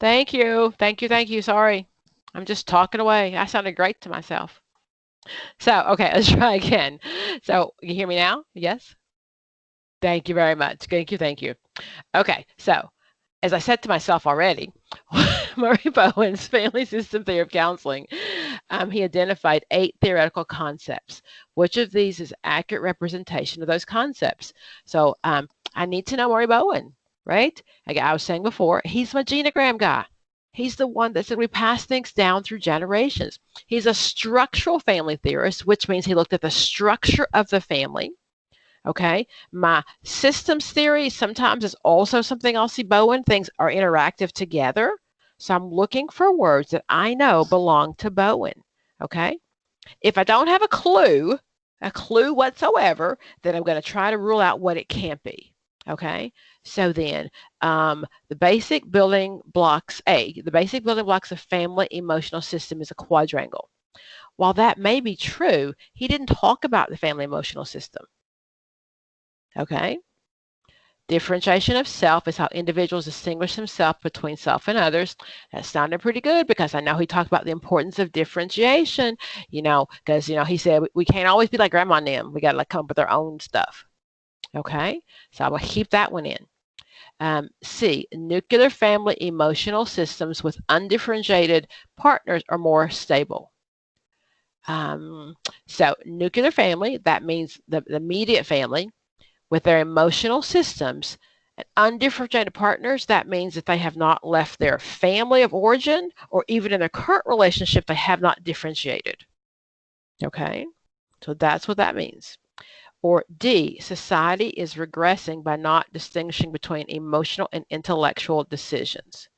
Thank you. Thank you. Thank you. Sorry. I'm just talking away. I sounded great to myself. So, okay, let's try again. So, you hear me now? Yes? Thank you very much. Thank you. Thank you. Okay, so as I said to myself already, Murray Bowen's family system theory of counseling, he identified 8 theoretical concepts. Which of these is accurate representation of those concepts? So I need to know Murray Bowen, right? Like I was saying before, he's my genogram guy. He's the one that said we pass things down through generations. He's a structural family theorist, which means he looked at the structure of the family. Okay, my systems theory sometimes is also something I'll see Bowen. Things are interactive together. So I'm looking for words that I know belong to Bowen. Okay, if I don't have a clue whatsoever, then I'm going to try to rule out what it can't be. Okay, so then the basic building blocks, the basic building blocks of family emotional system is a quadrangle. While that may be true, he didn't talk about the family emotional system. Okay. Differentiation of self is how individuals distinguish themselves between self and others. That sounded pretty good because I know he talked about the importance of differentiation, because, he said we can't always be like grandma and them. We got to come up with our own stuff. Okay, so I'm going to keep that one in. C, nuclear family emotional systems with undifferentiated partners are more stable. So nuclear family, that means the immediate family, with their emotional systems and undifferentiated partners, that means that they have not left their family of origin, or even in their current relationship, they have not differentiated. Okay, so that's what that means. Or D, society is regressing by not distinguishing between emotional and intellectual decisions.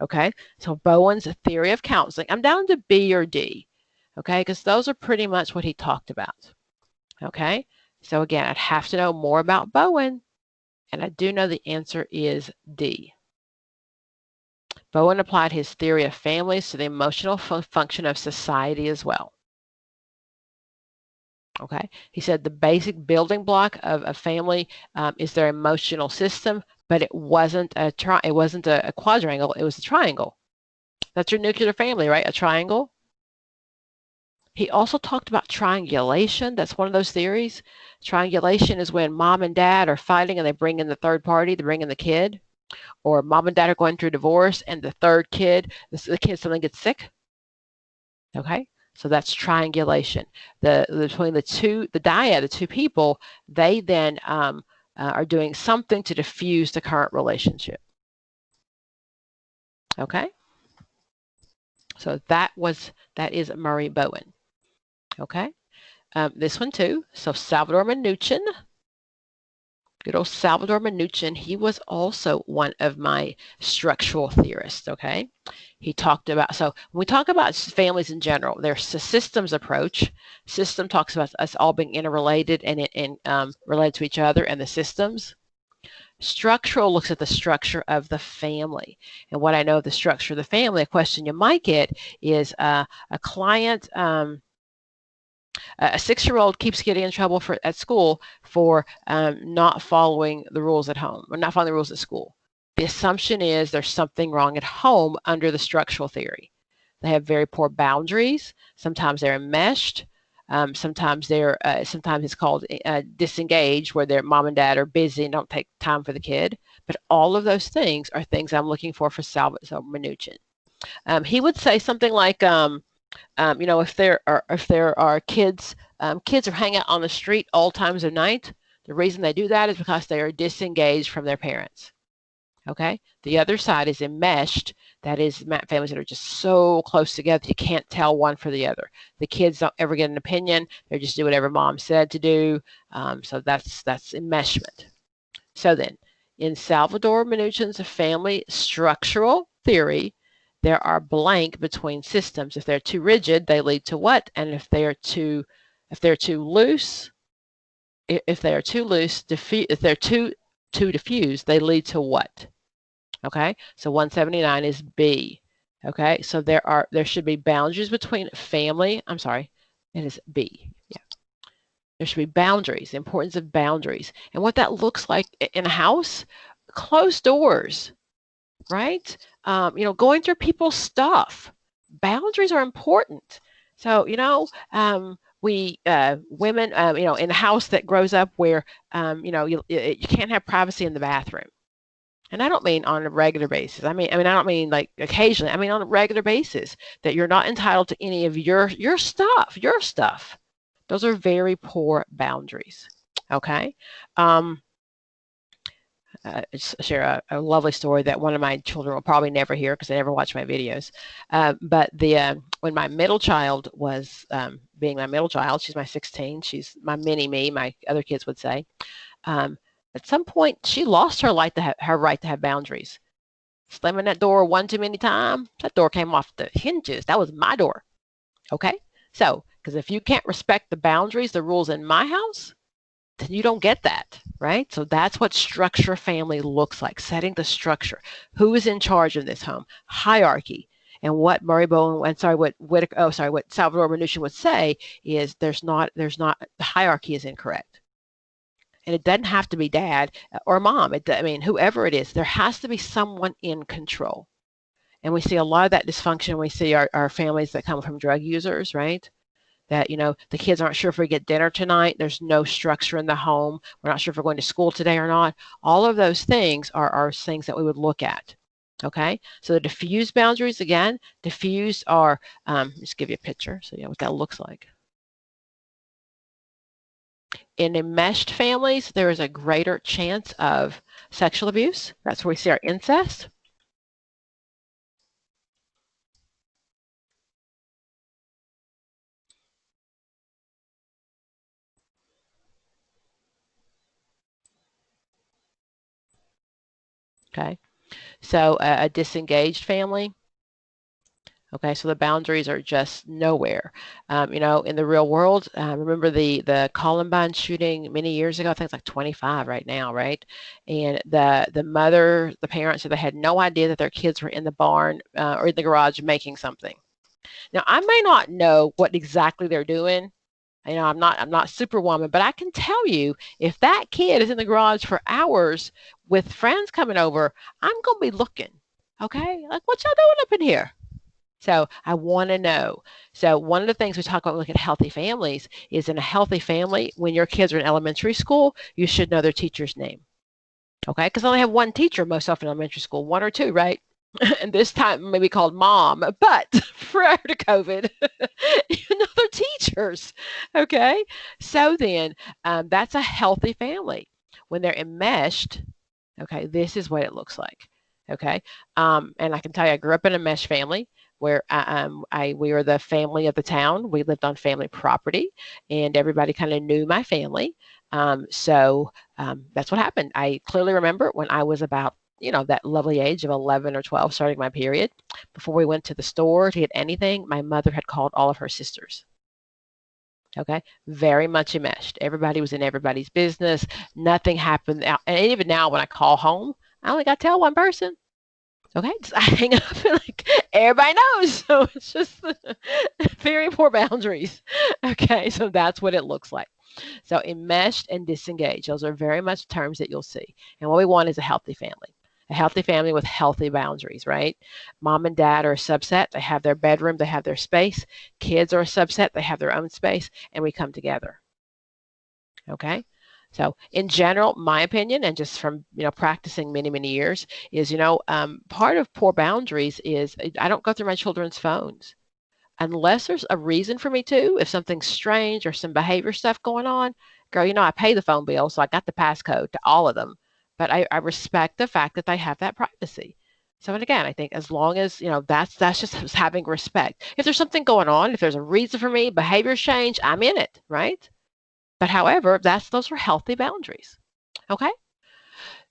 Okay, so Bowen's theory of counseling, I'm down to B or D, okay, because those are pretty much what he talked about. Okay, so again, I'd have to know more about Bowen, and I do know the answer is D. Bowen applied his theory of families to the emotional function of society as well. Okay, he said the basic building block of a family is their emotional system, but it wasn't a quadrangle, it was a triangle. That's your nuclear family, right? A triangle. He also talked about triangulation. That's one of those theories. Triangulation is when mom and dad are fighting and they bring in the third party, they bring in the kid. Or mom and dad are going through divorce and the third kid, the kid suddenly gets sick. Okay, so that's triangulation. Between the dyad, the two people, they then are doing something to diffuse the current relationship. Okay, so that is Murray Bowen. Okay, this one too. So Salvador Minuchin. Good old Salvador Minuchin, he was also one of my structural theorists, okay? He talked about, so when we talk about families in general, there's a systems approach. System talks about us all being interrelated and related to each other and the systems. Structural looks at the structure of the family. And what I know of the structure of the family, a question you might get is a client, a 6-year-old keeps getting in trouble at school for not following the rules at home or not following the rules at school. The assumption is there's something wrong at home under the structural theory. They have very poor boundaries. Sometimes they're enmeshed. Sometimes it's called disengaged, where their mom and dad are busy and don't take time for the kid. But all of those things are things I'm looking for Salvador Minuchin. He would say something like, if there are kids are hanging out on the street all times of night, the reason they do that is because they are disengaged from their parents. Okay, the other side is enmeshed. That is families that are just so close together you can't tell one for the other. The kids don't ever get an opinion; they just do whatever mom said to do. So that's enmeshment. So then, in Salvador Minuchin's family structural theory, there are blank between systems. If they're too rigid, they lead to what? And if they're too loose, if they're too diffuse, they lead to what? Okay, so 179 is B. Okay, so there should be boundaries between family. I'm sorry, it is B. Yeah, there should be boundaries. The importance of boundaries, and what that looks like in a house. Closed doors. right? Going through people's stuff. Boundaries are important. So, we women, in a house that grows up where, you can't have privacy in the bathroom. And I don't mean on a regular basis. I don't mean like occasionally. I mean on a regular basis that you're not entitled to any of your stuff, your stuff. Those are very poor boundaries. Okay. Um, share a lovely story that one of my children will probably never hear because they never watch my videos. But when my middle child was being my middle child, she's my 16. She's my mini me. My other kids would say. Um, at some point, she lost her right to have boundaries. Slamming that door one too many times, that door came off the hinges. That was my door. Okay, so because if you can't respect the boundaries, the rules in my house, then you don't get that, right? So that's what structure family looks like, setting the structure. Who is in charge of this home? Hierarchy. And what Murray Bowen, and sorry, what Whitaker, what Salvador Minuchin would say is the hierarchy is incorrect. And it doesn't have to be dad or mom. Whoever it is, there has to be someone in control. And we see a lot of that dysfunction. We see our families that come from drug users, right? That the kids aren't sure if we get dinner tonight. There's no structure in the home. We're not sure if we're going to school today or not. All of those things are things that we would look at. Okay, so the diffused boundaries, again, diffused are just give you a picture so you know what that looks like. In enmeshed families, there is a greater chance of sexual abuse. That's where we see our incest. Okay, so a disengaged family. Okay, so the boundaries are just nowhere. In the real world, remember the Columbine shooting many years ago? I think it's like 25 right now, right? And the parents, they had no idea that their kids were in the barn or in the garage making something. Now, I may not know what exactly they're doing. I'm not Superwoman, but I can tell you if that kid is in the garage for hours with friends coming over, I'm gonna be looking. Okay, like what y'all doing up in here? So I want to know. So one of the things we talk about when we look at healthy families is in a healthy family, when your kids are in elementary school, you should know their teacher's name. Okay, because I only have one teacher most often in elementary school, one or two, right? And this time maybe called mom, but prior to COVID, you know they're teachers. Okay, so then that's a healthy family. When they're enmeshed, okay, this is what it looks like. Okay, and I can tell you, I grew up in a mesh family where we were the family of the town. We lived on family property, and everybody kind of knew my family. That's what happened. I clearly remember when I was about that lovely age of 11 or 12, starting my period. Before we went to the store to get anything, my mother had called all of her sisters. Okay, very much enmeshed. Everybody was in everybody's business. Nothing happened. And even now, when I call home, I only got to tell one person. Okay, just I hang up and like everybody knows. So it's just very poor boundaries. Okay, so that's what it looks like. So enmeshed and disengaged, those are very much terms that you'll see. And what we want is a healthy family. A healthy family with healthy boundaries, right? Mom and dad are a subset. They have their bedroom, they have their space. Kids are a subset, they have their own space, and we come together. Okay? So, in general, my opinion, and just from practicing many many years, is part of poor boundaries is I don't go through my children's phones unless there's a reason for me to. If something's strange or some behavior stuff going on, girl, I pay the phone bill, so I got the passcode to all of them. But I respect the fact that they have that privacy. So, and again, I think as long as that's just having respect. If there's something going on, if there's a reason for me, behavior change, I'm in it, right? But however, those are healthy boundaries. Okay.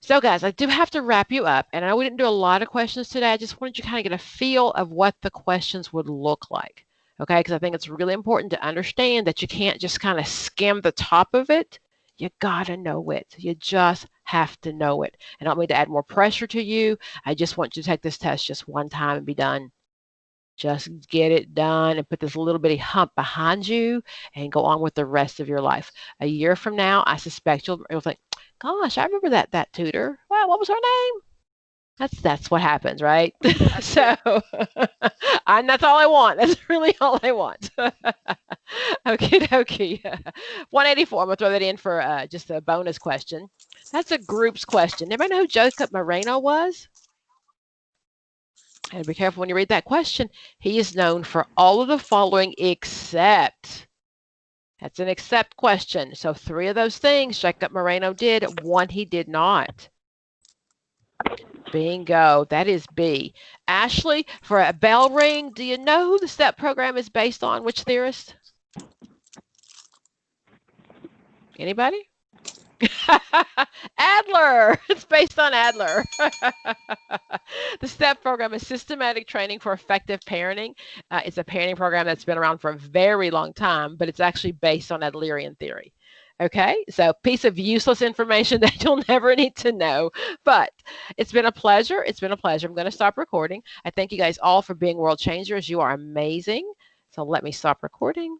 So, guys, I do have to wrap you up, and I know we didn't do a lot of questions today. I just wanted you to kind of get a feel of what the questions would look like. Okay, because I think it's really important to understand that you can't just kind of skim the top of it. You gotta know it. You just have to know it. I don't mean to add more pressure to you. I just want you to take this test just one time and be done. Just get it done and put this little bitty hump behind you and go on with the rest of your life. A year from now, I suspect you'll think, gosh, I remember that tutor. Wow, what was her name? That's what happens, right? So, and that's all I want. That's really all I want. Okay, okay. 184. I'm gonna throw that in for just a bonus question. That's a groups question. Everybody know who Jacob Moreno was? And be careful when you read that question. He is known for all of the following except. That's an except question. So 3 of those things Jacob Moreno did, 1 he did not. Bingo. That is B. Ashley, for a bell ring, do you know who the STEP program is based on? Which theorist? Anybody? Adler. It's based on Adler. The STEP program is Systematic Training for Effective Parenting. It's a parenting program that's been around for a very long time, but it's actually based on Adlerian theory. Okay, so piece of useless information that you'll never need to know. But it's been a pleasure. It's been a pleasure. I'm going to stop recording. I thank you guys all for being world changers. You are amazing. So let me stop recording.